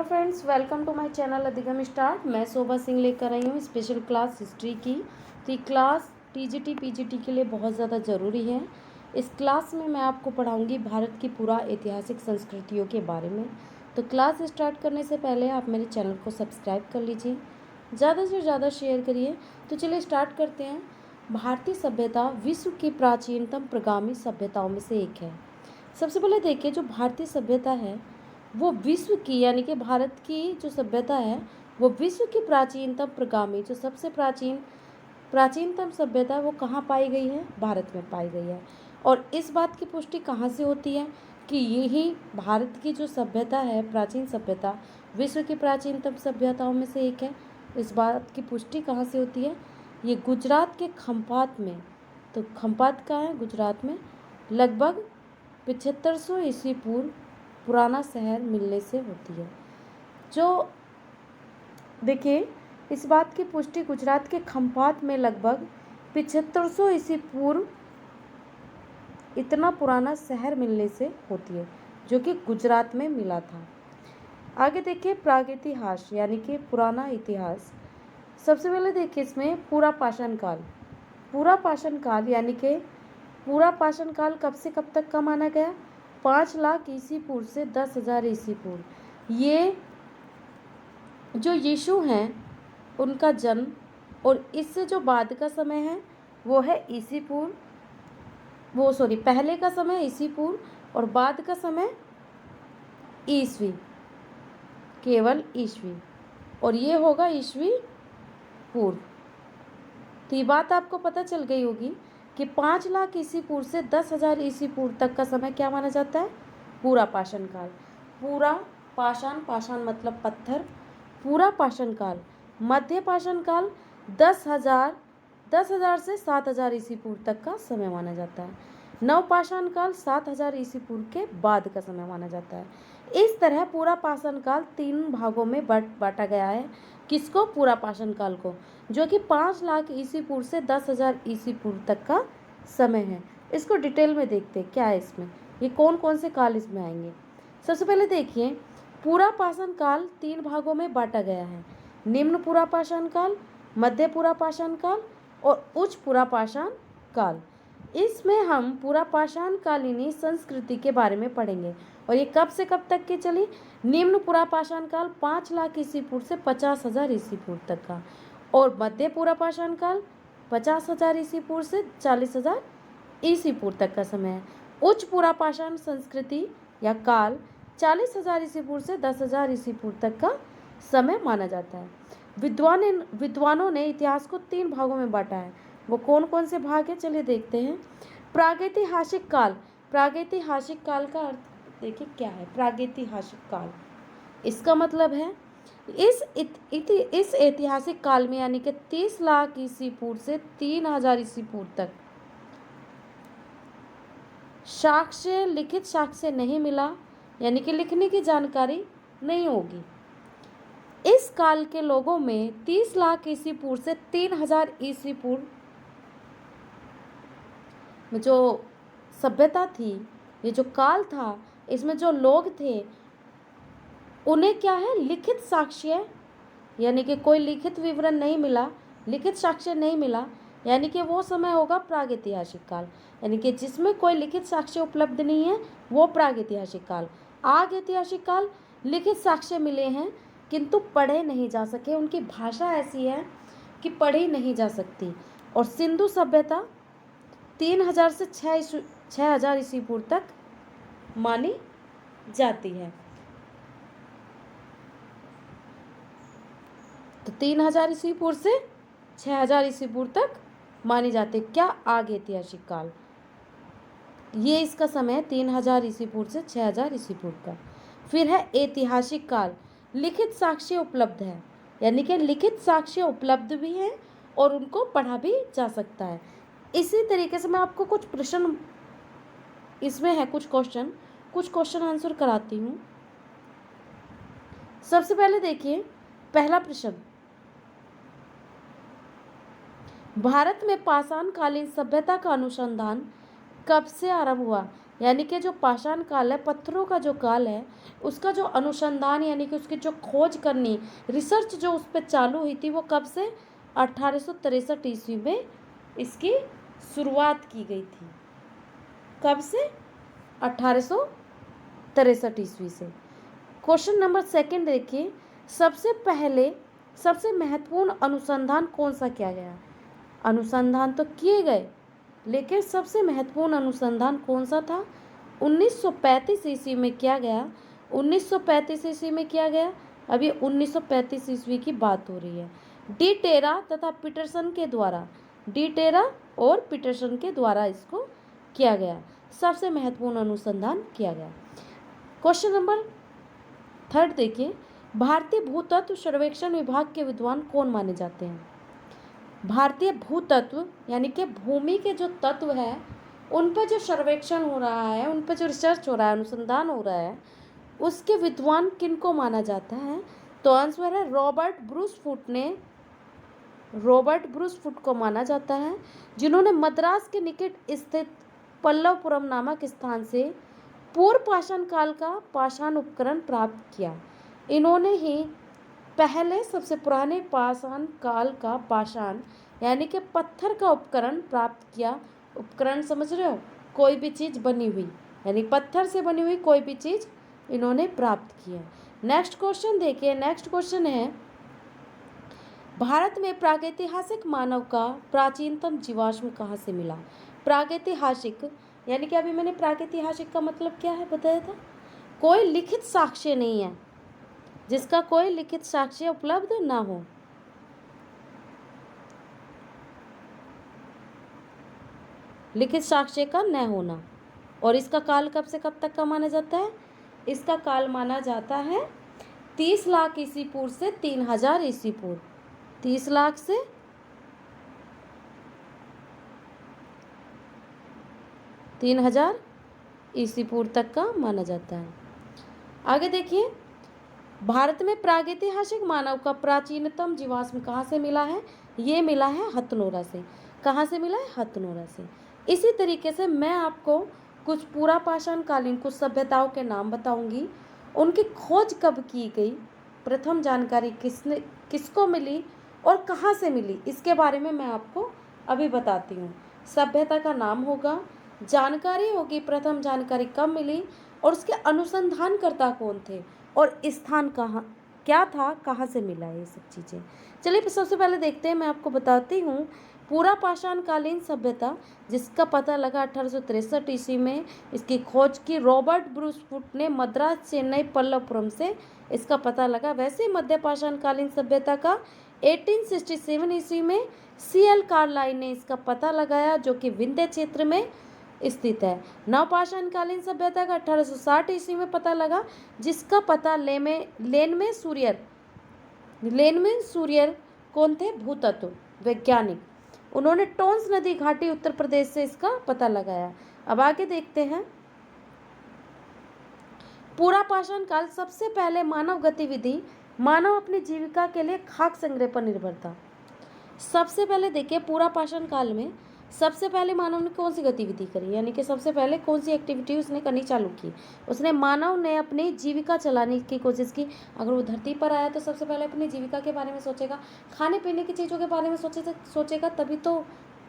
Hello friends, welcome to my channel Adhigam start. मैं शोभा सिंह लेकर आई हूँ स्पेशल क्लास हिस्ट्री की। तो ये क्लास टीजीटी पीजीटी के लिए बहुत ज़्यादा ज़रूरी है। इस क्लास में मैं आपको पढ़ाऊँगी भारत की पूरा ऐतिहासिक संस्कृतियों के बारे में। तो क्लास स्टार्ट करने से पहले आप मेरे चैनल को सब्सक्राइब कर लीजिए, ज़्यादा से ज़्यादा शेयर करिए। तो चलिए स्टार्ट करते हैं। भारतीय सभ्यता विश्व की प्राचीनतम प्रगामी सभ्यताओं में से एक है। सबसे पहले देखिए, जो भारतीय सभ्यता है वो विश्व की, यानी कि भारत की जो सभ्यता है वो विश्व की प्राचीनतम प्रगामी, जो सबसे प्राचीनतम सभ्यता है वो कहाँ पाई गई है? भारत में पाई गई है। और इस बात की पुष्टि कहाँ से होती है कि यही भारत की जो सभ्यता है, प्राचीन सभ्यता, विश्व की प्राचीनतम सभ्यताओं में से एक है। इस बात की पुष्टि कहाँ से होती है? ये गुजरात के खंपात में। तो खंपात कहाँ है? गुजरात में। लगभग 7500 ईस्वी पूर्व पुराना शहर मिलने से होती है। जो देखिए, इस बात की पुष्टि गुजरात के खंपात में लगभग 7500 ईस्वी पूर्व इतना पुराना शहर मिलने से होती है, जो कि गुजरात में मिला था। आगे देखिए, प्रागैतिहास यानी कि पुराना इतिहास। सबसे पहले देखिए इसमें पूरा पाषाण काल। पूरा पाषाण काल यानी कि पूरा पाषाण काल कब से कब तक का माना गया? 5 लाख ईस्वी पूर्व से 10,000 ईस्वी पूर्व। ये जो यीशु हैं उनका जन्म, और इससे जो बाद का समय है वो है ईस्वी पूर्व, पहले का समय ईस्वी पूर्व और बाद का समय ईस्वी, केवल ईस्वी, और ये होगा ईस्वी पूर्व। तो ये बात आपको पता चल गई होगी कि 5 लाख ईस्वी पूर्व से 10,000 ईस्वी पूर्व तक का समय क्या माना जाता है? पूरा पाषाण काल। पूरा पाषाण, पाषाण मतलब पत्थर। पूरा पाषाण काल। मध्य पाषाण काल 10,000 से 7,000 ईस्वी पूर्व तक का समय माना जाता है। नव पाषाण काल 7,000 ईस्वी पूर्व के बाद का समय माना जाता है। इस तरह पूरा पाषाण काल 3 भागों में बांटा गया है। किसको? पूरा पाषाण काल को, जो कि 5 लाख ईस्वी पूर्व से 10,000 ईस्वी पूर्व तक का समय है। इसको डिटेल में देखते हैं क्या है इसमें, ये कौन कौन से काल इसमें आएंगे। सबसे पहले देखिए, पूरा पाषाण काल 3 भागों में बांटा गया है। निम्न पूरा पाषाण काल, मध्य पूरा पाषाण काल और उच्च पूरा पाषाण काल। इसमें हम पूरा पाषाण कालीनी संस्कृति के बारे में पढ़ेंगे। और ये कब से कब तक की चली? निम्न पूरा पाषाण काल 5 लाख ईस्वी पूर्व से 50,000 ईस्वी पूर्व तक का, और मध्य पूरा पाषाण काल 50,000 ईस्वी पूर्व से 40,000 ईस्वी पूर्व तक का समय है। उच्च पूरा पाषाण संस्कृति या काल 40,000 ईस्वी पूर्व से 10,000 ईस्वी पूर्व तक का समय माना जाता है। विद्वानों ने इतिहास को 3 भागों में बांटा है। वो कौन कौन से भाग है? चलिए देखते हैं। प्रागैतिहासिक काल। प्रागैतिहासिक काल का अर्थ देखिए क्या है। प्रागैतिहासिक काल, इसका मतलब है इस ऐतिहासिक काल में, यानी कि 30 लाख ईस्वी पूर्व से 3,000 ईस्वी पूर्व तक साक्ष्य, लिखित साक्ष्य नहीं मिला, यानी कि लिखने की जानकारी नहीं होगी। इस काल के लोगों में 30 लाख ईस्वी पूर्व से 3,000 ईस्वी पूर्व में जो सभ्यता थी, ये जो काल था, इसमें जो लोग थे उन्हें क्या है? लिखित साक्ष्य, यानी कि कोई लिखित विवरण नहीं मिला, लिखित साक्ष्य नहीं मिला, यानी कि वो समय होगा प्रागैतिहासिक काल। यानी कि जिसमें कोई लिखित साक्ष्य उपलब्ध नहीं है वो प्रागैतिहासिक काल। आग ऐतिहासिक काल, लिखित साक्ष्य मिले हैं किंतु पढ़े नहीं जा सके, उनकी भाषा ऐसी है कि पढ़ी नहीं जा सकती। और सिंधु सभ्यता 3,000 से 6,000 ईस्वी पूर्व तक मानी जाती है। तो 3,000 ईस्वी पूर्व से 6,000 ईस्वी पूर्व तक मानी जाती है। क्या? आग ऐतिहासिक काल। ये इसका समय है 3,000 ईस्वी पूर्व से 6,000 ईस्वी पूर्व का। फिर है ऐतिहासिक काल। लिखित साक्ष्य उपलब्ध है, यानी कि लिखित साक्ष्य उपलब्ध भी है और उनको पढ़ा भी जा सकता है। इसी तरीके से मैं आपको कुछ प्रश्न इसमें है, कुछ क्वेश्चन आंसर कराती हूँ। सबसे पहले देखिए पहला प्रश्न, भारत में पाषाण कालीन सभ्यता का अनुसंधान कब से आरंभ हुआ? यानी कि जो पाषाण काल है, पत्थरों का जो काल है, उसका जो अनुसंधान यानी कि उसकी जो खोज करनी, रिसर्च जो उस पर चालू हुई थी, वो कब से 1863 ईस्वी में इसकी शुरुआत की गई थी। कब से? 1863 ईस्वी से। क्वेश्चन नंबर सेकंड देखिए, सबसे महत्वपूर्ण अनुसंधान कौन सा किया गया? अनुसंधान तो किए गए, लेकिन सबसे महत्वपूर्ण अनुसंधान कौन सा था? 1935 ईस्वी में किया गया। 1935 ईस्वी में किया गया। अभी 1935 ईस्वी की बात हो रही है। डी टेरा तथा पीटरसन के द्वारा, डी टेरा और पीटरसन के द्वारा इसको किया गया, सबसे महत्वपूर्ण अनुसंधान किया गया। क्वेश्चन नंबर थर्ड देखिए, भारतीय भूतत्व सर्वेक्षण विभाग के विद्वान कौन माने जाते हैं? भारतीय भूतत्व यानी कि भूमि के जो तत्व है उन पर जो सर्वेक्षण हो रहा है, उन पर जो रिसर्च हो रहा है, अनुसंधान हो रहा है, उसके विद्वान किनको माना जाता है? तो आंसर है रॉबर्ट ब्रूस फुट को माना जाता है, जिन्होंने मद्रास के निकट स्थित पल्लवपुरम नामक स्थान से पूर्व पाषाण काल का पाषाण उपकरण प्राप्त किया। इन्होंने ही पहले सबसे पुराने पाषाण काल का पाषाण यानी कि पत्थर का उपकरण प्राप्त किया। उपकरण समझ रहे हो? कोई भी चीज़ बनी हुई, यानी पत्थर से बनी हुई कोई भी चीज़ इन्होंने प्राप्त किया। नेक्स्ट क्वेश्चन देखिए, नेक्स्ट क्वेश्चन है, भारत में प्रागैतिहासिक मानव का प्राचीनतम जीवाश्म कहाँ से मिला? प्रागैतिहासिक यानी कि अभी मैंने प्रागैतिहासिक का मतलब क्या है बताया था? कोई लिखित साक्ष्य नहीं है, जिसका कोई लिखित साक्ष्य उपलब्ध ना हो। लिखित साक्ष्य का न होना। और इसका काल कब से कब तक का माना जाता है? इसका काल माना जाता है 30 लाख ईस्वी पूर्व से 3000 ईस्वी पूर्व। 30 लाख से 3000 ईस्वी पूर्व तक का माना जाता है। आगे देखिए, भारत में प्रागैतिहासिक मानव का प्राचीनतम जीवाश्म कहाँ से मिला है? ये मिला है हथनोरा से। कहाँ से मिला है? हथनोरा से। इसी तरीके से मैं आपको कुछ पूरा पाषाण कालीन कुछ सभ्यताओं के नाम बताऊंगी, उनकी खोज कब की गई, प्रथम जानकारी किसको मिली और कहाँ से मिली, इसके बारे में मैं आपको अभी बताती हूँ। सभ्यता का नाम होगा, जानकारी होगी, प्रथम जानकारी कब मिली और उसके अनुसंधानकर्ता कौन थे और स्थान कहाँ क्या था, कहाँ से मिला, ये सब चीज़ें। चलिए सबसे पहले देखते हैं, मैं आपको बताती हूँ पूरा पाषाण कालीन सभ्यता, जिसका पता लगा 1863 ईस्वी में। इसकी खोज की रॉबर्ट ब्रूस फुट ने मद्रास, चेन्नई, पल्लवपुरम से इसका पता लगा। वैसे ही मध्य पाषाण कालीन सभ्यता का 1867 ईस्वी में CL कार्लाइन ने इसका पता लगाया, जो कि विंध्य क्षेत्र में स्थित है। नवपाषाण कालीन सभ्यता का 1860 ईस्वी में पता लगा, जिसका पता लेनमे सूरियर कौन थे? भूतत्व वैज्ञानिक। उन्होंने टोंस नदी घाटी उत्तर प्रदेश से इसका पता लगाया। अब आगे देखते हैं, पूरा पाषाण काल सबसे पहले मानव गतिविधि, मानव अपनी जीविका के लिए खाक संग्रह पर निर्भर था। सबसे पहले देखिए, पूरा पाषाण काल में सबसे पहले मानव ने कौन सी गतिविधि करी, यानी कि सबसे पहले कौन सी एक्टिविटी उसने करनी चालू की? मानव ने अपनी जीविका चलाने की कोशिश की। अगर वो धरती पर आया तो सबसे पहले अपनी जीविका के बारे में सोचेगा, खाने पीने की चीज़ों के बारे में सोचेगा, तभी तो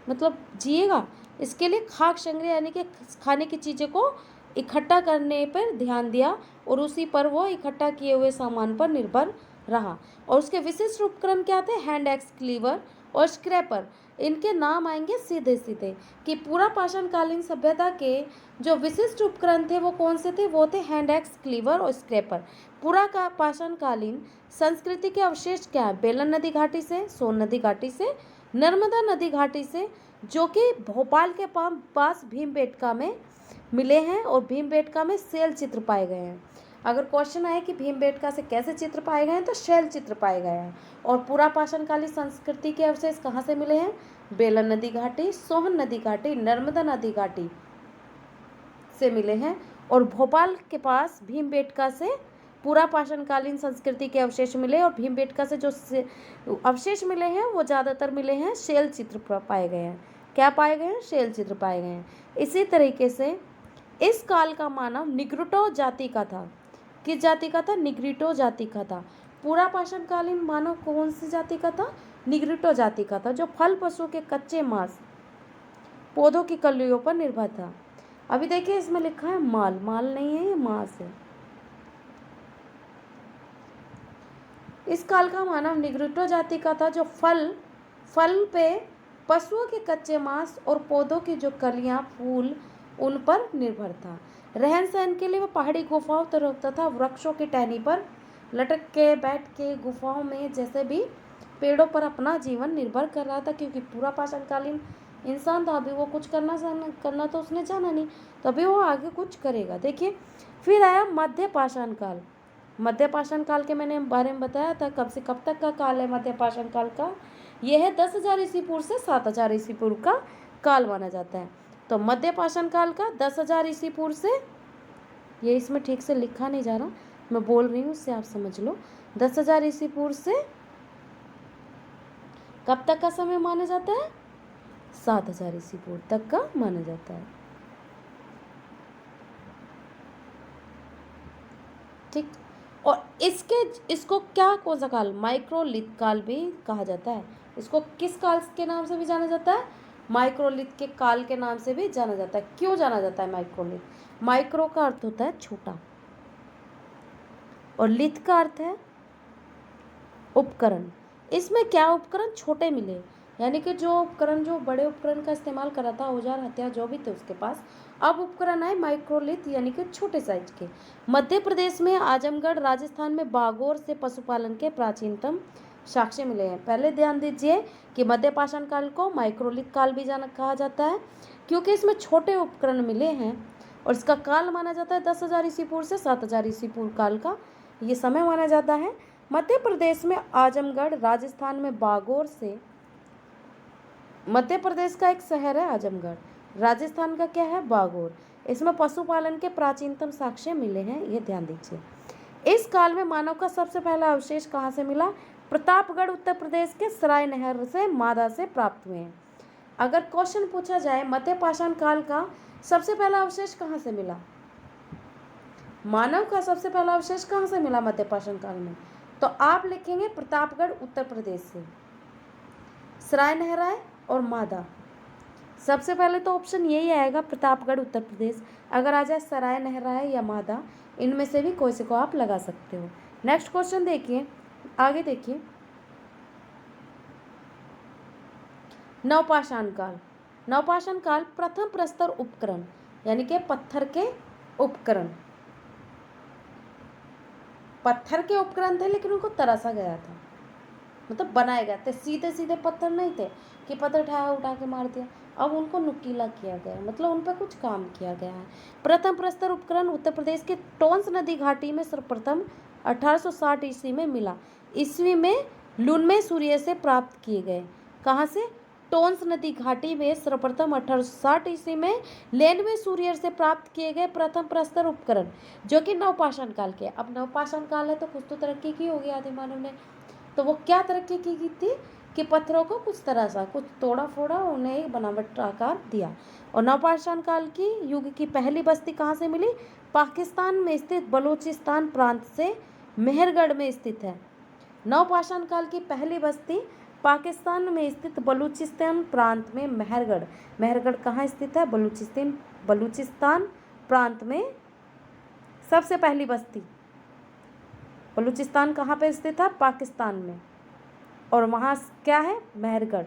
मतलब जिएगा। इसके लिए खाक संग्रह यानी कि खाने की चीज़ों को इकट्ठा करने पर ध्यान दिया और उसी पर वो इकट्ठा किए हुए सामान पर निर्भर रहा। और उसके विशिष्ट उपकरण क्या थे? हैंड एक्स, क्लीवर और स्क्रैपर। इनके नाम आएंगे सीधे सीधे कि पूरा पाषाण कालीन सभ्यता के जो विशिष्ट उपकरण थे वो कौन से थे? वो थे हैंड एक्स, क्लीवर और स्क्रैपर। पूरा का पाषाण कालीन संस्कृति के अवशेष क्या है? बेलन नदी घाटी से, सोन नदी घाटी से, नर्मदा नदी घाटी से, जो कि भोपाल के पास भीमबेटका में मिले हैं और भीमबेटका में शैल चित्र पाए गए हैं। अगर क्वेश्चन आए कि भीमबेटका से कैसे चित्र पाए गए हैं, तो शैल चित्र पाए गए हैं। और पूरा पाषाण कालीन संस्कृति के अवशेष कहाँ से मिले हैं? बेलन नदी घाटी, सोहन नदी घाटी, नर्मदा नदी घाटी से मिले हैं। और भोपाल के पास भीमबेटका से पूरा पाषाण कालीन संस्कृति के अवशेष मिले। और भीमबेटका से जो अवशेष मिले हैं वो ज़्यादातर मिले हैं शैल चित्र पाए गए हैं। क्या पाए गए हैं? शैल चित्र पाए गए हैं। इसी तरीके से इस काल का मानव निग्रिटो जाति का था। किस जाति का था? निग्रिटो जाति का था। पूरा पाषाणकालीन मानव कौन सी जाति का था? निग्रिटो जाति का था, जो फल पशु के कच्चे मांस, पौधों की कलियों पर निर्भर था। अभी देखिए इसमें लिखा है माल, माल नहीं है, ये मांस है। इस काल का मानव निग्रिटो जाति का था, जो फल पे पशुओं के कच्चे मांस और पौधों की जो कलियां, फूल, उन पर निर्भर था। रहन सहन के लिए वह पहाड़ी गुफाओं तथा वृक्षों की टहनी पर लटक के, बैठ के, गुफाओं में, जैसे भी पेड़ों पर अपना जीवन निर्भर कर रहा था, क्योंकि पूरा पाषाणकालीन इंसान था। अभी वो कुछ करना तो उसने जाना नहीं, तभी वो आगे कुछ करेगा। देखिए फिर आया मध्य पाषाण काल। मध्य पाषाण काल के मैंने बारे में बताया था, कब से कब तक का काल है मध्य पाषाण काल का? यह है 10,000 ईस्वी पूर्व से 7,000 ईस्वी पूर्व का काल माना जाता है। तो मध्य पाषाण काल का 10,000 ईस्वी पूर्व से, ये इसमें ठीक से लिखा नहीं जा रहा, मैं बोल रही हूँ उससे आप समझ लो। 10,000 ईस्वी पूर्व से कब तक का समय माना जाता है? 7,000 ईस्वी पूर्व तक का माना जाता है। ठीक। और इसको क्या कौन सा काल? माइक्रोलिथ काल भी कहा जाता है। इसको किस काल के नाम से भी जाना जाता है? माइक्रोलिथ के काल के नाम से भी जाना जाता है। क्यों जाना जाता है माइक्रोलिथ? माइक्रो का अर्थ होता है छोटा और लिथ का अर्थ है उपकरण। इसमें क्या उपकरण? छोटे मिले, यानी कि जो उपकरण, जो बड़े उपकरण का इस्तेमाल कर रहा था, औजार हथियार जो भी थे उसके पास, अब उपकरण आए माइक्रोलिथ, यानी कि छोटे साइज के। मध्य प्रदेश में आजमगढ़, राजस्थान में बागोर से पशुपालन के प्राचीनतम साक्ष्य मिले हैं। पहले ध्यान दीजिए कि मध्य पाषाण काल को माइक्रोलिथ काल भी कहा जाता है, क्योंकि इसमें छोटे उपकरण मिले हैं और इसका काल माना जाता है 10,000 ईस्वी पूर्व से 7,000 ईस्वी पूर्व काल का ये समय माना जाता है। मध्य प्रदेश में आजमगढ़, राजस्थान में बागोर से, मध्य प्रदेश का एक शहर है आजमगढ़, राजस्थान का क्या है? बागोर। इसमें पशुपालन के प्राचीनतम साक्ष्य मिले हैं, ये ध्यान दीजिए। इस काल में मानव का सबसे पहला अवशेष कहाँ से मिला? प्रतापगढ़, उत्तर प्रदेश के सराय नहर से, मादा से प्राप्त हुए हैं। अगर क्वेश्चन पूछा जाए मध्य पाषाण काल का सबसे पहला अवशेष कहाँ से मिला, मानव का सबसे पहला अवशेष कहाँ से मिला मध्य पाषाण काल में, तो आप लिखेंगे प्रतापगढ़, उत्तर प्रदेश से, सराय नहराय और मादा। सबसे पहले तो ऑप्शन यही आएगा, प्रतापगढ़, उत्तर प्रदेश। अगर आ जाए सराय नहराय या मादा, इनमें से भी कोई से को आप लगा सकते हो। नेक्स्ट क्वेश्चन देखिए, आगे देखिए। नवपाषाण काल। नवपाषाण काल प्रथम प्रस्तर उपकरण, यानी कि पत्थर के उपकरण, पत्थर के उपकरण थे लेकिन उनको तराशा गया था, मतलब बनाए गए थे। सीधे सीधे पत्थर नहीं थे कि पत्थर उठा के मार दिया, अब उनको नुकीला किया गया, मतलब उन पर कुछ काम किया गया है। प्रथम प्रस्तर उपकरण उत्तर प्रदेश के टोंस नदी घाटी में सर्वप्रथम 1860 ईस्वी में मिला। ईस्वी में लुनमे सूर्य से प्राप्त किए गए। कहाँ से? टोंस नदी घाटी में सर्वप्रथम 1860 ईस्वी में लेनवे सूर्य से प्राप्त किए गए प्रथम प्रस्तर उपकरण, जो कि नवपाषाण काल के। अब नवपाषाण काल है तो कुछ तो तरक्की की होगी आदि मानव ने, तो वो क्या तरक्की की थी कि पत्थरों को कुछ तरह सा कुछ तोड़ा फोड़ा, उन्हें एक बनावट आकार दिया। और नवपाषाण काल की युग की पहली बस्ती कहाँ से मिली? पाकिस्तान में स्थित बलूचिस्तान प्रांत से मेहरगढ़ में स्थित है। नवपाषाण काल की पहली बस्ती पाकिस्तान में स्थित बलूचिस्तान प्रांत में मेहरगढ़। मेहरगढ़ कहाँ स्थित है? बलूचिस्तान प्रांत में सबसे पहली बस्ती। बलूचिस्तान कहाँ पे स्थित है? पाकिस्तान में। और वहाँ क्या है? मेहरगढ़।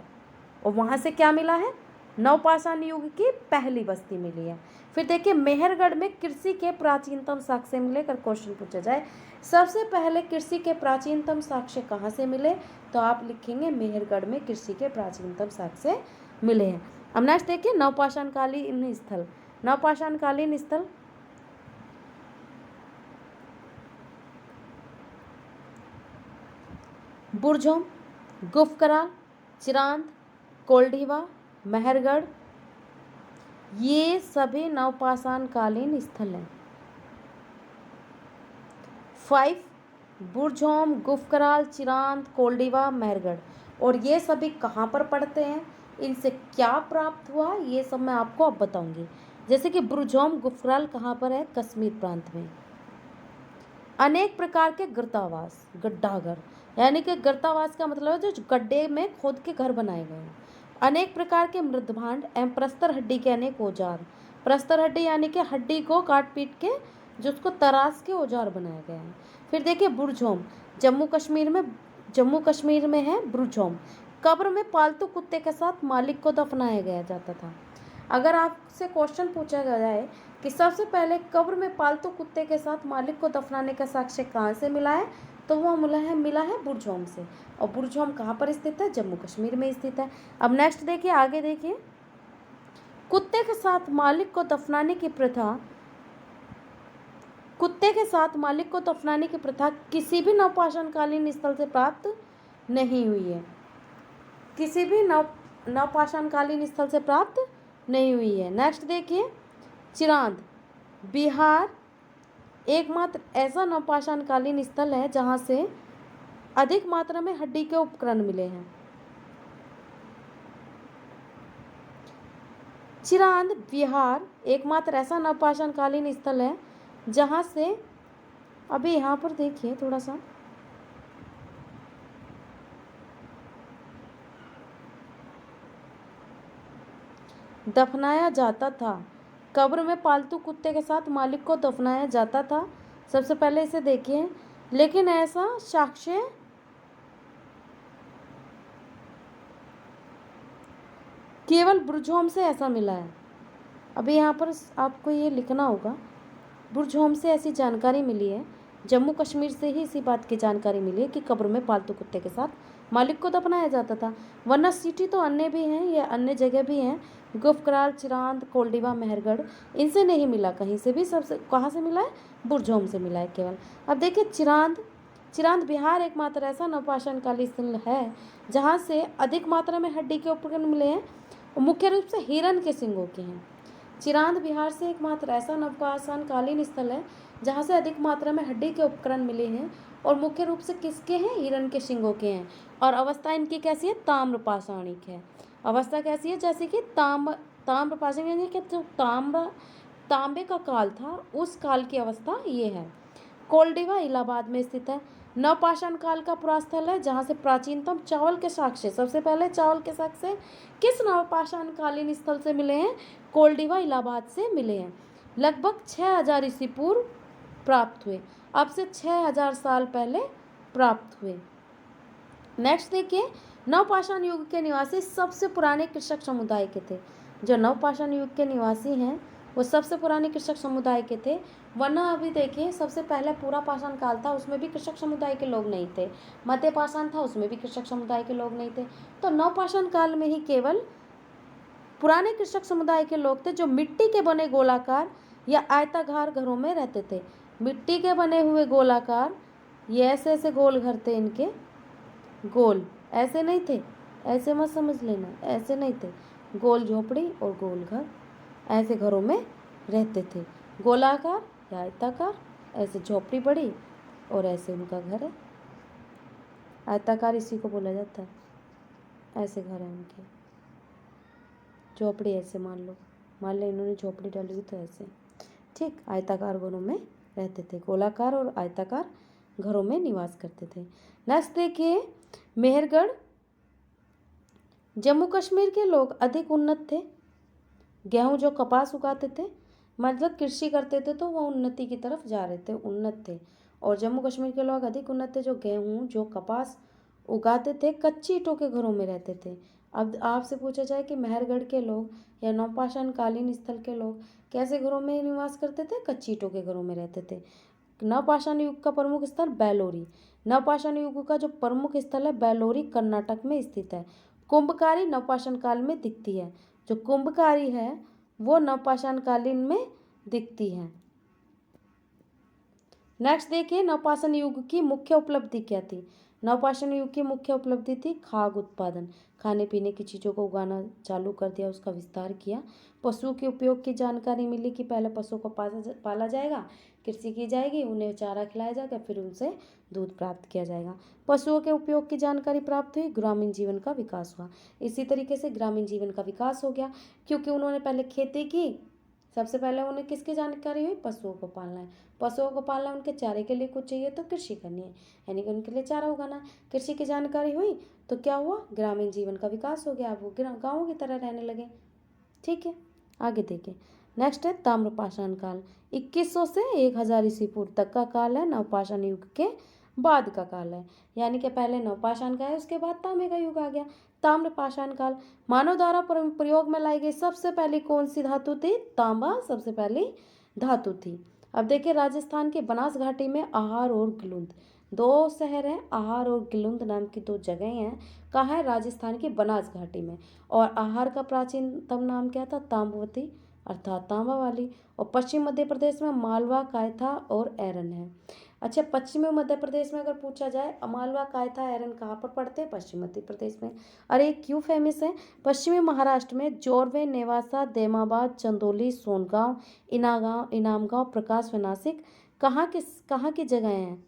और वहाँ से क्या मिला है? नवपाषाण युग की पहली बस्ती मिली है। फिर देखिए मेहरगढ़ में कृषि के प्राचीनतम साक्ष्य मिले। अगर क्वेश्चन पूछा जाए सबसे पहले कृषि के प्राचीनतम साक्ष्य कहाँ से मिले, तो आप लिखेंगे मेहरगढ़ में कृषि के प्राचीनतम साक्ष्य मिले हैं। अब नेक्स्ट देखिए नवपाषाणकालीन स्थल। नवपाषाणकालीन स्थल बुरझोम, गुफकराल, चिरांद, कोल्ढिवा, मेहरगढ़, ये सभी नवपाषाणकालीन स्थल हैं। 5 बुरझोम, गुफकराल, चिरांद, कोल्ढिवा, मेहरगढ़। और ये सभी कहाँ पर पड़ते हैं, इनसे क्या प्राप्त हुआ, ये सब मैं आपको अब बताऊंगी। जैसे कि बुर्जोम गुफराल कहाँ पर है? कश्मीर प्रांत में। अनेक प्रकार के गर्तावास, गड्ढाघर, यानी कि गर्तावास का मतलब है जो गड्ढे में खोद के घर बनाए गए हैं। अनेक प्रकार के मृदभांड एवं प्रस्तर हड्डी के अनेक औजार, प्रस्तर हड्डी यानी कि हड्डी को काट पीट के जो उसको तराश के औजार बनाए गए हैं। फिर देखिए बुर्जोम, जम्मू कश्मीर में है बुर्जोम। कब्र में पालतू कुत्ते के साथ मालिक को दफनाया गया जाता था। अगर आपसे क्वेश्चन पूछा जाए कि सबसे पहले कब्र में पालतू कुत्ते के साथ मालिक को दफनाने का साक्ष्य कहाँ से मिला है, तो वो मिला है बुर्जोम से। और बुर्जोम कहाँ पर स्थित है? जम्मू कश्मीर में स्थित है। अब नेक्स्ट देखिए, आगे देखिए, कुत्ते के साथ मालिक को दफनाने की प्रथा, कुत्ते के साथ मालिक को दफनाने की प्रथा किसी भी नवपाषाणकालीन स्थल से प्राप्त नहीं हुई है। किसी भी नवपाषाणकालीन स्थल से प्राप्त नहीं हुई है। नेक्स्ट देखिए, चिरांद बिहार एकमात्र ऐसा नवपाषाणकालीन स्थल है जहां से अधिक मात्रा में हड्डी के उपकरण मिले हैं। चिरांद बिहार एकमात्र ऐसा नवपाषाणकालीन स्थल है जहां से, अभी यहाँ पर देखिए थोड़ा सा, दफनाया जाता था। कब्र में पालतू कुत्ते के साथ मालिक को दफनाया जाता था, सबसे पहले इसे देखिए। लेकिन ऐसा साक्ष्य केवल बुर्जोम से ऐसा मिला है। अभी यहाँ पर आपको ये लिखना होगा, बुर्जोम से ऐसी जानकारी मिली है, जम्मू कश्मीर से ही इसी बात की जानकारी मिली है कि कब्र में पालतू कुत्ते के साथ मालिक को दफनाया जाता था। वरना सिटी तो अन्य भी हैं, ये अन्य जगह भी हैं, गुफकराल, चिरांद, कोल्डिवा, मेहरगढ़, इनसे नहीं मिला कहीं से भी। सबसे कहाँ से मिला है? बुर्जोम से मिला है केवल। अब देखिए चिरांद बिहार एकमात्र ऐसा नवपाषाणकालीन स्थल है जहाँ से अधिक मात्रा में हड्डी के उपकरण मिले हैं, मुख्य रूप से हिरण के सींगों के हैं। चिरांद बिहार से एकमात्र ऐसा नवपाषाणकालीन स्थल है जहाँ से अधिक मात्रा में हड्डी के उपकरण मिले हैं और मुख्य रूप से किसके हैं? हिरण के सींगों के हैं। और अवस्था इनकी कैसी है? ताम्रपाषाणिक है। अवस्था कैसी है? जैसे कि ताम्रपाषाणिक यानी कि जो तांबे का काल था उस काल की अवस्था ये है। कोल्डिवा इलाहाबाद में स्थित है। नवपाषाण काल का पुरास्थल है जहाँ से प्राचीनतम चावल के साक्ष्य, सबसे पहले चावल के साक्ष्य किस नवपाषाण कालीन स्थल से मिले हैं? कोल्डिवा इलाहाबाद से मिले हैं। लगभग 6000 ईस्वी पूर्व प्राप्त हुए, अब से 6000 साल पहले प्राप्त हुए। नेक्स्ट देखिए, नवपाषाण युग के निवासी सबसे पुराने कृषक समुदाय के थे। जो नवपाषाण युग के निवासी हैं वो सबसे पुराने कृषक समुदाय के थे। वरना अभी देखिए, सबसे पहले पूरा पाषाण काल था, उसमें भी कृषक समुदाय के लोग नहीं थे। मध्य पाषाण था, उसमें भी कृषक समुदाय के लोग नहीं थे। तो नवपाषाण काल में ही केवल पुराने कृषक समुदाय के लोग थे जो मिट्टी के बने गोलाकार या आयताकार घरों में रहते थे। मिट्टी के बने हुए गोलाकार, ये ऐसे ऐसे गोल घर थे इनके, गोल ऐसे नहीं थे, ऐसे मत समझ लेना, ऐसे नहीं थे, गोल झोपड़ी और गोल घर, ऐसे घरों में रहते थे। गोलाकार या आयताकार, ऐसे झोपड़ी बड़ी और ऐसे उनका घर है। आयताकार इसी को बोला जाता है, ऐसे घर है उनके। झोपड़ी ऐसे मान लो इन्होंने झोपड़ी डाली हुई तो ऐसे, ठीक। आयताकार घरों में रहते थे, गोलाकार और आयताकार घरों में निवास करते थे। नेक्स्ट देखिए, मेहरगढ़। जम्मू कश्मीर के लोग अधिक उन्नत थे। गेहूँ जो कपास उगाते थे, मतलब कृषि करते थे, तो वो उन्नति की तरफ जा रहे थे, उन्नत थे। और जम्मू कश्मीर के लोग अधिक उन्नत थे जो गेहूँ जो कपास उगाते थे, कच्ची ईंटों के घरों में रहते थे। अब आपसे पूछा जाए कि मेहरगढ़ के लोग या नवपाषाण कालीन स्थल के लोग कैसे घरों में निवास करते थे? कच्ची ईंटों के घरों में रहते थे। नवपाषाण युग का प्रमुख स्थल बेलोरी। नवपाषाण युग का जो प्रमुख स्थल है बेलोरी कर्नाटक में स्थित है। कुंभकारी नवपाषाण काल में दिखती है। जो कुंभकारी है वो नवपाषाण कालीन में दिखती है। नेक्स्ट देखिए, नवपाषाण युग की मुख्य उपलब्धि क्या थी? नवपाषाण युग की मुख्य उपलब्धि थी खाद्य उत्पादन, खाने पीने की चीज़ों को उगाना चालू कर दिया, उसका विस्तार किया। पशुओं के उपयोग की जानकारी मिली कि पहले पशुओं को पाला जाएगा, कृषि की जाएगी, उन्हें चारा खिलाया जाएगा, फिर उनसे दूध प्राप्त किया जाएगा। पशुओं के उपयोग की जानकारी प्राप्त हुई, ग्रामीण जीवन का विकास हुआ। इसी तरीके से ग्रामीण जीवन का विकास हो गया क्योंकि उन्होंने पहले खेती की, सबसे पहले उन्हें किसकी जानकारी हुई, पशुओं को पालना है। पशुओं को पालना, उनके चारे के लिए कुछ चाहिए तो कृषि करनी है, यानी कि उनके लिए चारा उगाना है। कृषि की जानकारी हुई तो क्या हुआ, ग्रामीण जीवन का विकास हो गया, अब वो गाँवों की तरह रहने लगे। ठीक है, आगे देखें। नेक्स्ट है ताम्रपाषाण काल। 2100 से 1000 ईस्वी पूर्व तक का काल है, नवपाषाण युग के बाद का काल है। यानी कि पहले नवपाषाण का है, उसके बाद तांबे का युग आ गया। ताम्रपाषाण काल, मानव द्वारा प्रयोग में लाई गई सबसे पहली कौन सी धातु थी, तांबा सबसे पहली धातु थी। अब देखिए, राजस्थान के बनास घाटी में आहार और गिलुंद, दो शहर हैं, आहार और गिलुंद नाम की दो जगह हैं। कहाँ है, राजस्थान की बनास घाटी में। और आहार का प्राचीनतम नाम क्या था, ताम्बवती अर्थात तांबा वाली। और पश्चिम मध्य प्रदेश में मालवा, कायथा और एरन है। अच्छा, पश्चिमी मध्य प्रदेश में अगर पूछा जाए, मालवा, कायथा, एरन कहाँ पर पड़ते हैं, पश्चिम मध्य प्रदेश में। अरे क्यों फेमस है, पश्चिमी महाराष्ट्र में जोरवे, नेवासा, देमाबाद, चंदौली, सोनगांव, इनामगांव, प्रकाश व नासिक कहाँ की जगह हैं।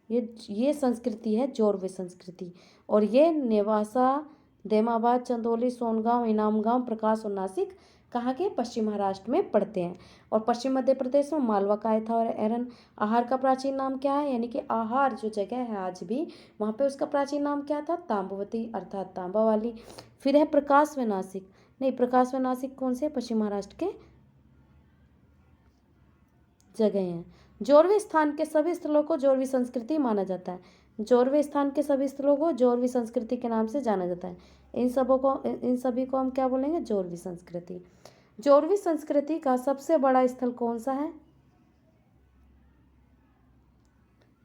ये संस्कृति है जोरवे संस्कृति। और ये नेवासा, देमाबाद, चंदौली, सोनगांव, इनामगांव, प्रकाश और नासिक कहाँ के, पश्चिम महाराष्ट्र में पड़ते हैं। और पश्चिम मध्य प्रदेश में मालवा, कायथा और एरन। आहार का प्राचीन नाम क्या है, यानी कि आहार जो जगह है आज भी, वहाँ पे उसका प्राचीन नाम क्या था, ताम्बवती अर्थात तांबा वाली। फिर है प्रकाश व नासिक, नहीं, प्रकाश व नासिक कौन से, पश्चिम महाराष्ट्र के जगह हैं। जोरवे स्थान के सभी स्थलों को जोरवी संस्कृति माना जाता है। जोरवे स्थान के सभी स्थलों को जोरवी संस्कृति के नाम से जाना जाता है। इन सभी को हम क्या बोलेंगे, जोरवी संस्कृति। जोरवी संस्कृति का सबसे बड़ा स्थल कौन सा है,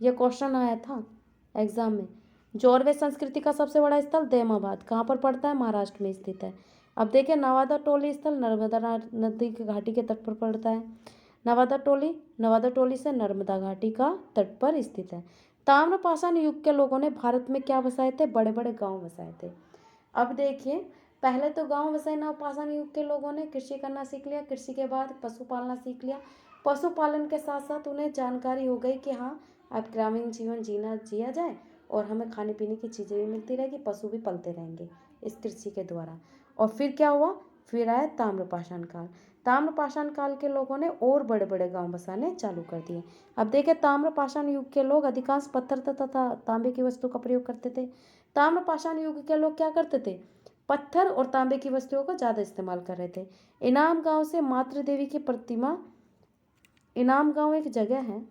यह क्वेश्चन आया था एग्जाम में। जोरवे संस्कृति का सबसे बड़ा स्थल देमाबाद कहाँ पर पड़ता है, महाराष्ट्र में स्थित है। अब देखिए, नवादा टोली स्थल नर्मदा नदी की घाटी के तट पर पड़ता है। नवादा टोली से नर्मदा घाटी का तट पर स्थित है। ताम्रपाषाण युग के लोगों ने भारत में क्या बसाए थे, बड़े बड़े गांव बसाए थे। अब देखिए, पहले तो गांव बसाए नवपाषाण युग के लोगों ने, कृषि करना सीख लिया, कृषि के बाद पशुपालना सीख लिया। पशुपालन के साथ साथ उन्हें जानकारी हो गई कि हाँ, अब ग्रामीण जीवन जिया जाए और हमें खाने पीने की चीज़ें भी मिलती रहेगी, पशु भी पलते रहेंगे इस कृषि के द्वारा। और फिर क्या हुआ, फिर आया ताम्रपाषाण काल। ताम्रपाषाण काल के लोगों ने और बड़े बड़े गांव बसाने चालू कर दिए। अब देखिए, ताम्रपाषाण युग के लोग अधिकांश पत्थर तथा तांबे की वस्तु का प्रयोग करते थे। ताम्रपाषाण युग के लोग क्या करते थे, पत्थर और तांबे की वस्तुओं का ज़्यादा इस्तेमाल कर रहे थे। इनाम गांव से मातृ देवी की प्रतिमा, इनाम गांव एक जगह है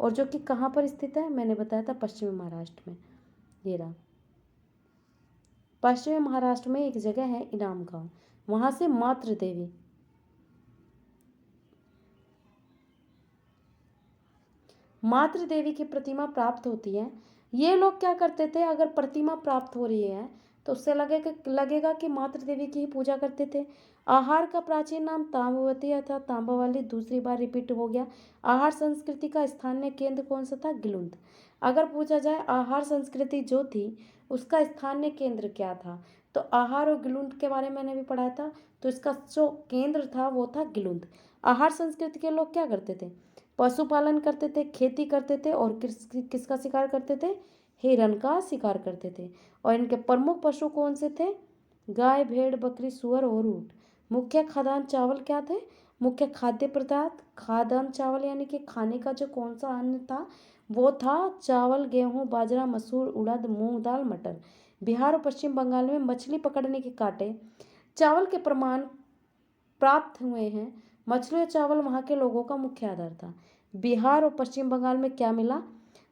और जो कि कहाँ पर स्थित है, मैंने बताया था पश्चिमी महाराष्ट्र में। ये रहा, पश्चिमी महाराष्ट्र में एक जगह है इनाम गांव, वहां से मातृ देवी की प्रतिमा प्राप्त होती है। ये लोग क्या करते थे, अगर प्रतिमा प्राप्त हो रही है तो उससे लगेगा कि मातृ देवी की ही पूजा करते थे। आहार का प्राचीन नाम ताम्रवती अर्थात तांबा वाली, दूसरी बार रिपीट हो गया। आहार संस्कृति का स्थानीय केंद्र कौन सा था, गिलुंद। अगर पूछा जाए आहार संस्कृति जो थी उसका स्थानीय केंद्र क्या था, तो आहार और गिलुंद के बारे में मैंने भी पढ़ा था, तो इसका जो केंद्र था वो था गिलुंद। आहार संस्कृति के लोग क्या करते थे, पशुपालन करते थे, खेती करते थे और किसका शिकार करते थे, हिरण का शिकार करते थे। और इनके प्रमुख पशु कौन से थे, गाय, भेड़, बकरी, सुअर और ऊंट। मुख्य खाद्यान्न चावल क्या थे, मुख्य खाद्य पदार्थ खाद्यान्न चावल, यानी कि खाने का जो कौन सा अन्न था वो था चावल, गेहूं, बाजरा, मसूर, उड़द, मूंग दाल, मटर। बिहार और पश्चिम बंगाल में मछली पकड़ने के कांटे चावल के प्रमाण प्राप्त हुए हैं। मछली और चावल वहाँ के लोगों का मुख्य आधार था। बिहार और पश्चिम बंगाल में क्या मिला,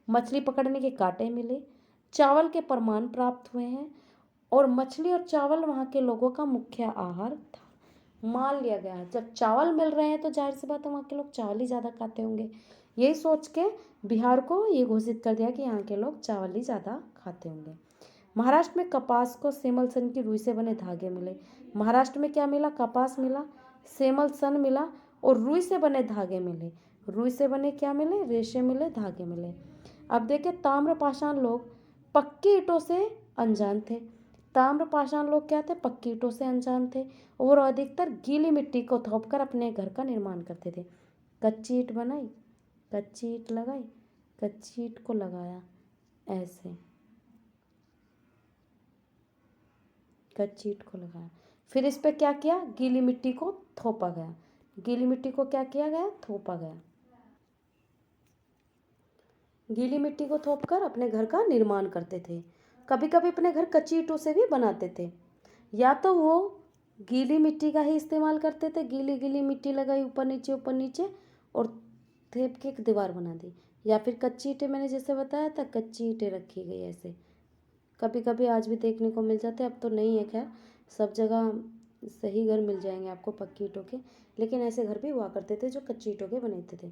मछली पकड़ने के कांटे मिले, चावल के प्रमाण प्राप्त हुए हैं और मछली और चावल वहाँ के लोगों का मुख्य आहार था। मान लिया गया है, जब चावल मिल रहे हैं तो जाहिर सी बात है वहाँ के लोग चावल ही ज़्यादा खाते होंगे। यही सोच के बिहार को ये घोषित कर दिया कि यहाँ के लोग चावल ही ज़्यादा खाते होंगे। महाराष्ट्र में कपास को सेमल सन की रुई से बने धागे मिले। महाराष्ट्र में क्या मिला, कपास मिला, सेमल सन मिला और रुई से बने धागे मिले। रुई से बने क्या मिले, रेशे मिले, धागे मिले। अब देखिए, ताम्रपाषाण लोग पक्की ईंटों से अनजान थे। ताम्रपाषाण लोग क्या थे, पक्की ईंटों से अनजान थे और अधिकतर गीली मिट्टी को थोपकर अपने घर का निर्माण करते थे। कच्ची ईंट बनाई, कच्ची ईंट लगाई, कच्ची ईंट को लगाया, ऐसे कच्ची ईंट को लगाया, फिर इस पे क्या किया, गीली मिट्टी को थोपा गया। गीली मिट्टी को क्या किया गया, थोपा गया। गीली मिट्टी को थोपकर अपने घर का निर्माण करते थे। कभी कभी अपने घर कच्ची ईंटों से भी बनाते थे। या तो वो गीली मिट्टी का ही इस्तेमाल करते थे, गीली गीली मिट्टी लगाई ऊपर नीचे और थेप के एक दीवार बना दी, या फिर कच्ची ईंटें, मैंने जैसे बताया था कच्ची ईंटें रखी गई ऐसे। कभी कभी आज भी देखने को मिल जाते हैं, अब तो नहीं है खैर, सब जगह सही घर मिल जाएंगे आपको पक्की ईंटों के, लेकिन ऐसे घर भी हुआ करते थे जो कच्ची ईंटों के बनते थे।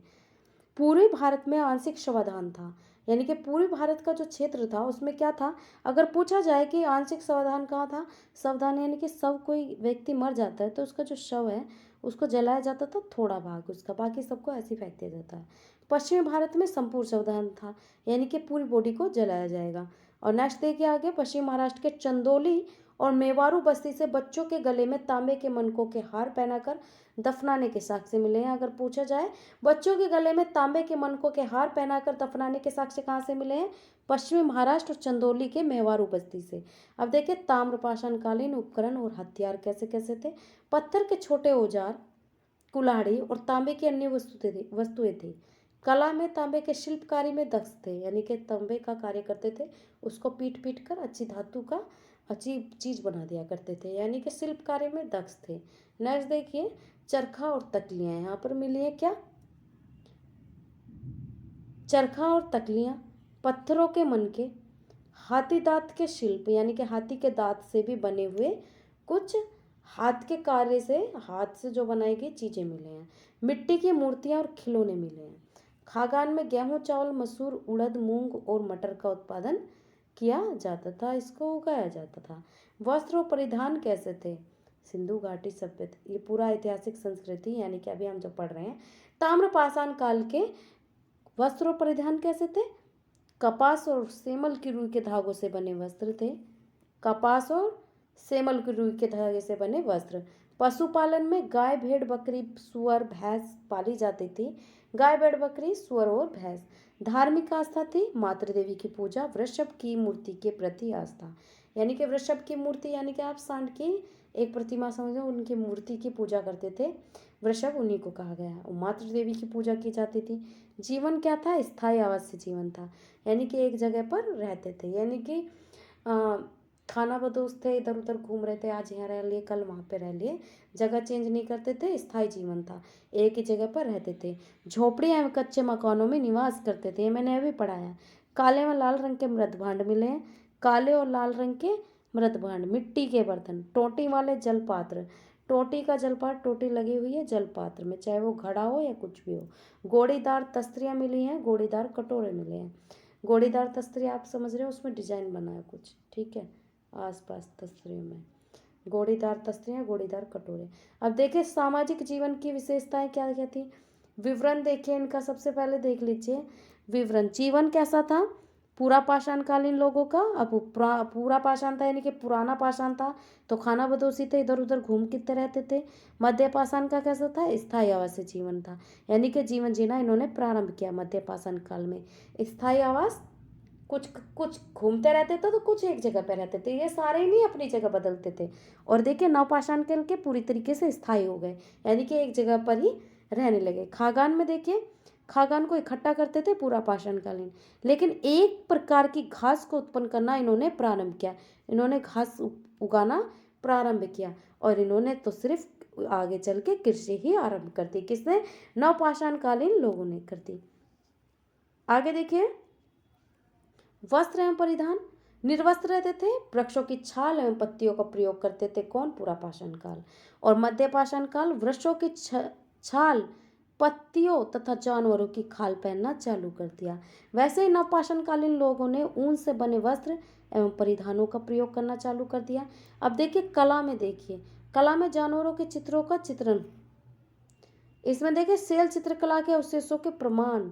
पूरे भारत में आंशिक समाधान था, यानी कि पूरे भारत का जो क्षेत्र था उसमें क्या था, अगर पूछा जाए कि आंशिक समाधान कहाँ था, सावधान यानी कि सब कोई व्यक्ति मर जाता है तो उसका जो शव है उसको जलाया जाता था, थोड़ा भाग उसका, बाकी सबको ऐसे ही फेंक दिया जाता है। पश्चिमी भारत में संपूर्ण समाधान था, यानी कि पूरी बॉडी को जलाया जाएगा। और नेक्स्ट देखिए आगे, पश्चिम महाराष्ट्र के चंदौली और मेवारू बस्ती से बच्चों के गले में तांबे के मनकों के हार पहनाकर दफनाने के साक्ष्य मिले हैं। अगर पूछा जाए बच्चों के गले में तांबे के मनकों के हार पहनाकर दफनाने के साक्ष्य कहाँ से मिले हैं, पश्चिमी महाराष्ट्र और चंदौली के मेवारू बस्ती से। अब देखिए ताम्रपाषाणकालीन उपकरण और हथियार कैसे कैसे थे। पत्थर के छोटे औजार, कुल्हाड़ी और तांबे की अन्य वस्तुएं थी। कला में तांबे के शिल्पकारी में दक्ष थे, यानी कि तांबे का कार्य करते थे, उसको पीट पीट कर अच्छी धातु का अच्छी चीज बना दिया करते थे, यानी कि शिल्प कार्य में दक्ष थे। नेक्स्ट देखिए, चरखा और तकलियां यहाँ पर मिली है क्या, चरखा और तकलियां पत्थरों के मनके, हाथी दांत के शिल्प, यानी कि हाथी के दांत से भी बने हुए कुछ हाथ के कार्य से, हाथ से जो बनाई गई चीजें मिले हैं। मिट्टी की मूर्तियां और खिलौने मिले हैं। खागान में गेहूं, चावल, मसूर, उड़द, मूंग और मटर का उत्पादन किया जाता था, इसको उगाया जाता था। वस्त्र और परिधान कैसे थे, सिंधु घाटी सभ्यता, ये पूरा ऐतिहासिक संस्कृति यानी कि अभी हम जो पढ़ रहे हैं। ताम्रपाषाण काल के वस्त्र और परिधान कैसे थे, कपास और सेमल की रुई के धागों से बने वस्त्र थे, कपास और सेमल की रुई के धागे से बने वस्त्र। पशुपालन में गाय, भेड़, बकरी, सुअर, भैंस पाली जाती थी, गाय, भेड़, बकरी, सुअर और भैंस। धार्मिक आस्था थी, मातृ देवी की पूजा, वृषभ की मूर्ति के प्रति आस्था, यानी कि वृषभ की मूर्ति यानी कि आप सांड की एक प्रतिमा समझो, उनकी मूर्ति की पूजा करते थे, वृषभ उन्हीं को कहा गया। और मातृ देवी की पूजा की जाती थी। जीवन क्या था, स्थायी आवासीय जीवन था, यानी कि एक जगह पर रहते थे, यानी कि खाना बदोश थे, इधर उधर घूम रहे थे, आज यहाँ रह लिए कल वहाँ पे रह लिए, जगह चेंज नहीं करते थे, स्थायी जीवन था, एक ही जगह पर रहते थे। झोपड़ी एवं कच्चे मकानों में निवास करते थे, मैंने अभी पढ़ाया। काले व लाल रंग के मृत भांड मिले हैं, काले और लाल रंग के मृत भांड, मिट्टी के बर्तन, टोटी वाले जलपात्र, टोटी का जलपात्र, टोटी लगी हुई है जलपात्र में, चाहे वो घड़ा हो या कुछ भी हो। गोड़ीदार तस्तरियाँ मिली हैं, गोड़ीदार कटोरे मिले हैं। गोड़ीदार तस्तरी आप समझ रहे हो, उसमें डिजाइन बना है कुछ, ठीक है, आसपास तस्तरियों में गोड़ीदार तस्तरियाँ, गोड़ीदार कटोरे। अब देखिए सामाजिक जीवन की विशेषताएं क्या क्या थी, विवरण देखिए इनका, सबसे पहले देख लीजिए विवरण। जीवन कैसा था पूरा पाषाणकालीन लोगों का, अब पूरा पाषाण था यानी कि पुराना पाषाण था तो खाना बदोशी थे, इधर उधर घूम फिरते रहते थे। मध्य पाषाण का कैसा था, स्थायी आवासीय जीवन था, यानी कि जीवन जीना इन्होंने प्रारंभ किया मध्य पाषाण काल में। स्थायी आवास, कुछ कुछ घूमते रहते थे तो कुछ एक जगह पे रहते थे, ये सारे ही नहीं अपनी जगह बदलते थे। और देखिए नवपाषाण काल के पूरी तरीके से स्थायी हो गए, यानी कि एक जगह पर ही रहने लगे। खागान में देखिए, खागान को इकट्ठा करते थे पूरा पाषाणकालीन, लेकिन एक प्रकार की घास को उत्पन्न करना इन्होंने प्रारंभ किया, इन्होंने घास उगाना प्रारंभ किया, और इन्होंने तो सिर्फ आगे चल के कृषि ही आरंभ कर दी, किसने, नवपाषाणकालीन लोगों ने कर दी। आगे देखिए, वस्त्र एवं परिधान, निर्वस्त्र रहते थे, वृक्षों की छाल एवं पत्तियों का प्रयोग करते थे, कौन, पूरा पाषाण काल। और मध्य पाषाण काल, वृक्षों की छाल, पत्तियों तथा जानवरों की खाल पहनना चालू कर दिया। वैसे ही नवपाषाणकालीन लोगों ने ऊन से बने वस्त्र एवं परिधानों का प्रयोग करना चालू कर दिया। अब देखिए कला में, देखिए कला में जानवरों के चित्रों का चित्रण, इसमें देखिए शैल चित्रकला के अवशेषों के प्रमाण,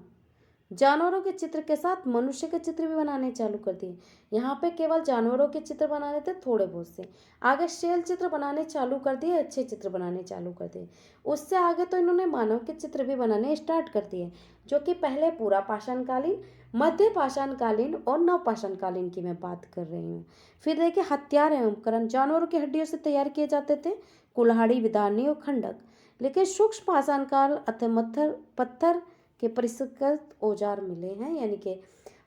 जानवरों के चित्र के साथ मनुष्य के चित्र भी बनाने चालू कर दिए। यहाँ पे केवल जानवरों के चित्र बनाने थे थोड़े बहुत से, आगे शैल चित्र बनाने चालू कर दिए, अच्छे चित्र बनाने चालू कर दिए। उससे आगे तो इन्होंने मानव के चित्र भी बनाने स्टार्ट कर दिए, जो कि पहले पूरा पाषाणकालीन, मध्य पाषाणकालीन और नवपाषाणकालीन की मैं बात कर रही हूँ। फिर देखिए हथियार एवं उपकरण, जानवरों की हड्डियों से तैयार किए जाते थे कुल्हाड़ी, विदानी और खंडक, लेकिन सूक्ष्म पाषाण काल अतः पत्थर के परिष्कृत औजार मिले हैं। यानी कि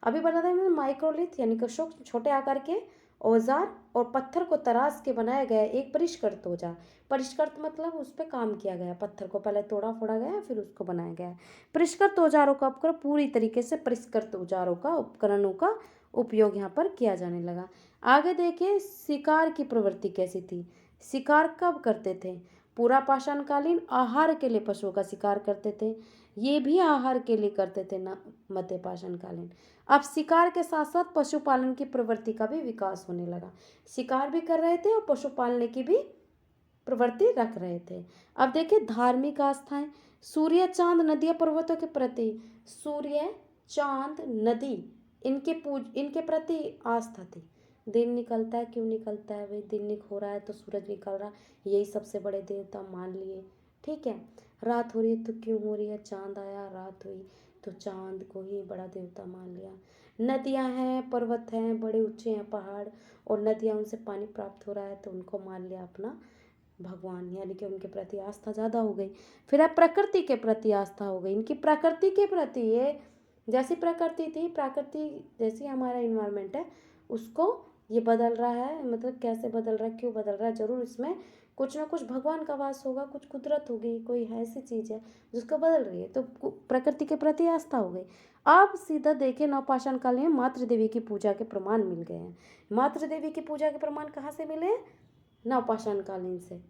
अभी बता दें माइक्रोलिथ यानी कि सूक्ष्म छोटे आकार के औजार और पत्थर को तराश के बनाया गया एक परिष्कृत औजार। परिष्कृत मतलब उस पर काम किया गया, पत्थर को पहले तोड़ा फोड़ा गया फिर उसको बनाया गया। परिष्कृत औजारों का उपकरण पूरी तरीके से परिष्कृत औजारों का उपकरणों का उपयोग यहाँ पर किया जाने लगा। आगे देखिए शिकार की प्रवृत्ति कैसी थी। शिकार कब करते थे? पूरा पाषाणकालीन आहार के लिए पशुओं का शिकार करते थे, ये भी आहार के लिए करते थे न मध्य पाषाणकालीन। अब शिकार के साथ साथ पशुपालन की प्रवृत्ति का भी विकास होने लगा। शिकार भी कर रहे थे और पशुपालने की भी प्रवृत्ति रख रहे थे। अब देखिए धार्मिक आस्थाएं, सूर्य चांद नदियां पर्वतों के प्रति, सूर्य चांद नदी इनके प्रति आस्था थी। दिन निकलता है, क्यों निकलता है भाई, दिन हो रहा है तो सूरज निकल रहा है, यही सबसे बड़े देवता मान लिए। ठीक है, रात हो रही है तो क्यों हो रही है, चांद आया रात हुई तो चांद को ही बड़ा देवता मान लिया। नदियां हैं, पर्वत हैं, बड़े ऊंचे हैं पहाड़ और नदियां, उनसे पानी प्राप्त हो रहा है तो उनको मान लिया अपना भगवान, यानी कि उनके प्रति आस्था ज़्यादा हो गई। फिर अब प्रकृति के प्रति आस्था हो गई इनकी। प्रकृति के प्रति ये जैसी प्रकृति थी, प्रकृति जैसी हमारा इन्वायरमेंट है उसको ये बदल रहा है। मतलब कैसे बदल रहा है, क्यों बदल रहा है, जरूर इसमें कुछ ना कुछ भगवान का वास होगा, कुछ कुदरत होगी, कोई ऐसी चीज़ है जिसको बदल रही है, तो प्रकृति के प्रति आस्था हो गई। अब सीधा देखें नवपाषाण काल में मातृ देवी की पूजा के प्रमाण मिल गए हैं। मातृ देवी की पूजा के प्रमाण कहाँ से मिले हैं? नवपाषाण कालीन से।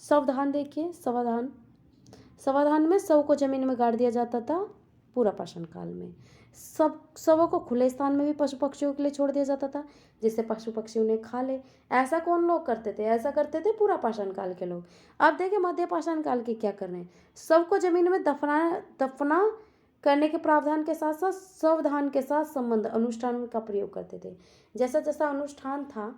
सावधान देखिए, सावधान में शव को जमीन में गाड़ दिया जाता था पूरा पाषाण काल में। शवों को खुले स्थान में भी पशु पक्षियों के लिए छोड़ दिया जाता था जिससे पशु पक्षी उन्हें खा ले। ऐसा कौन लोग करते थे? ऐसा करते थे पूरा पाषाण काल के लोग। अब देखिए मध्य पाषाण काल के क्या कर रहे हैं। शव को जमीन में दफना करने के प्रावधान के साथ साथ सावधान के साथ संबंध अनुष्ठान का प्रयोग करते थे। जैसा जैसा अनुष्ठान था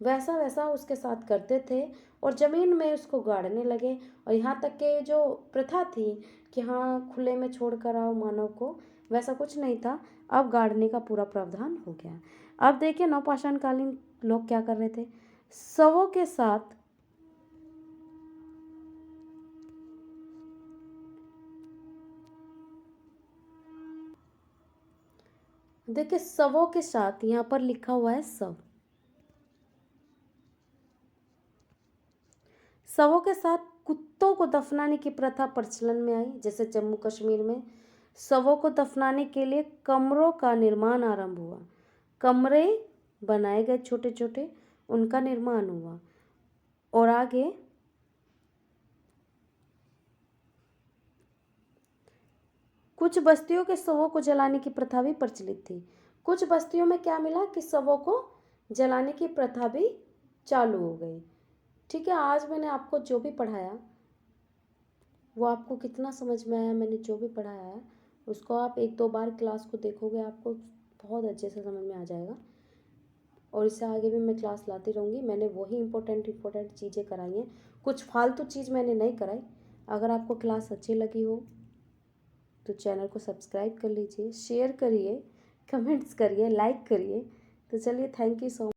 वैसा वैसा उसके साथ करते थे और ज़मीन में उसको गाड़ने लगे। और यहाँ तक के जो प्रथा थी कि हाँ खुले में छोड़ कर आओ मानव को, वैसा कुछ नहीं था। अब गाड़ने का पूरा प्रावधान हो गया। अब देखिए नवपाषाण कालीन लोग क्या कर रहे थे। शवों के साथ देखिए शवों के साथ यहाँ पर लिखा हुआ है शव। शवों के साथ कुत्तों को दफनाने की प्रथा प्रचलन में आई। जैसे जम्मू कश्मीर में शवों को दफनाने के लिए कमरों का निर्माण आरंभ हुआ। कमरे बनाए गए छोटे छोटे, उनका निर्माण हुआ। और आगे कुछ बस्तियों के शवों को जलाने की प्रथा भी प्रचलित थी। कुछ बस्तियों में क्या मिला कि शवों को जलाने की प्रथा भी चालू हो गई। ठीक है, आज मैंने आपको जो भी पढ़ाया वो आपको कितना समझ में आया, मैंने जो भी पढ़ाया है उसको आप एक दो बार क्लास को देखोगे आपको बहुत अच्छे से समझ में आ जाएगा। और इससे आगे भी मैं क्लास लाती रहूँगी। मैंने वही इम्पोर्टेंट चीज़ें कराई हैं, कुछ फालतू चीज़ मैंने नहीं कराई। अगर आपको क्लास अच्छी लगी हो तो चैनल को सब्सक्राइब कर लीजिए, शेयर करिए, कमेंट्स करिए, लाइक करिए। तो चलिए, थैंक यू सो मच।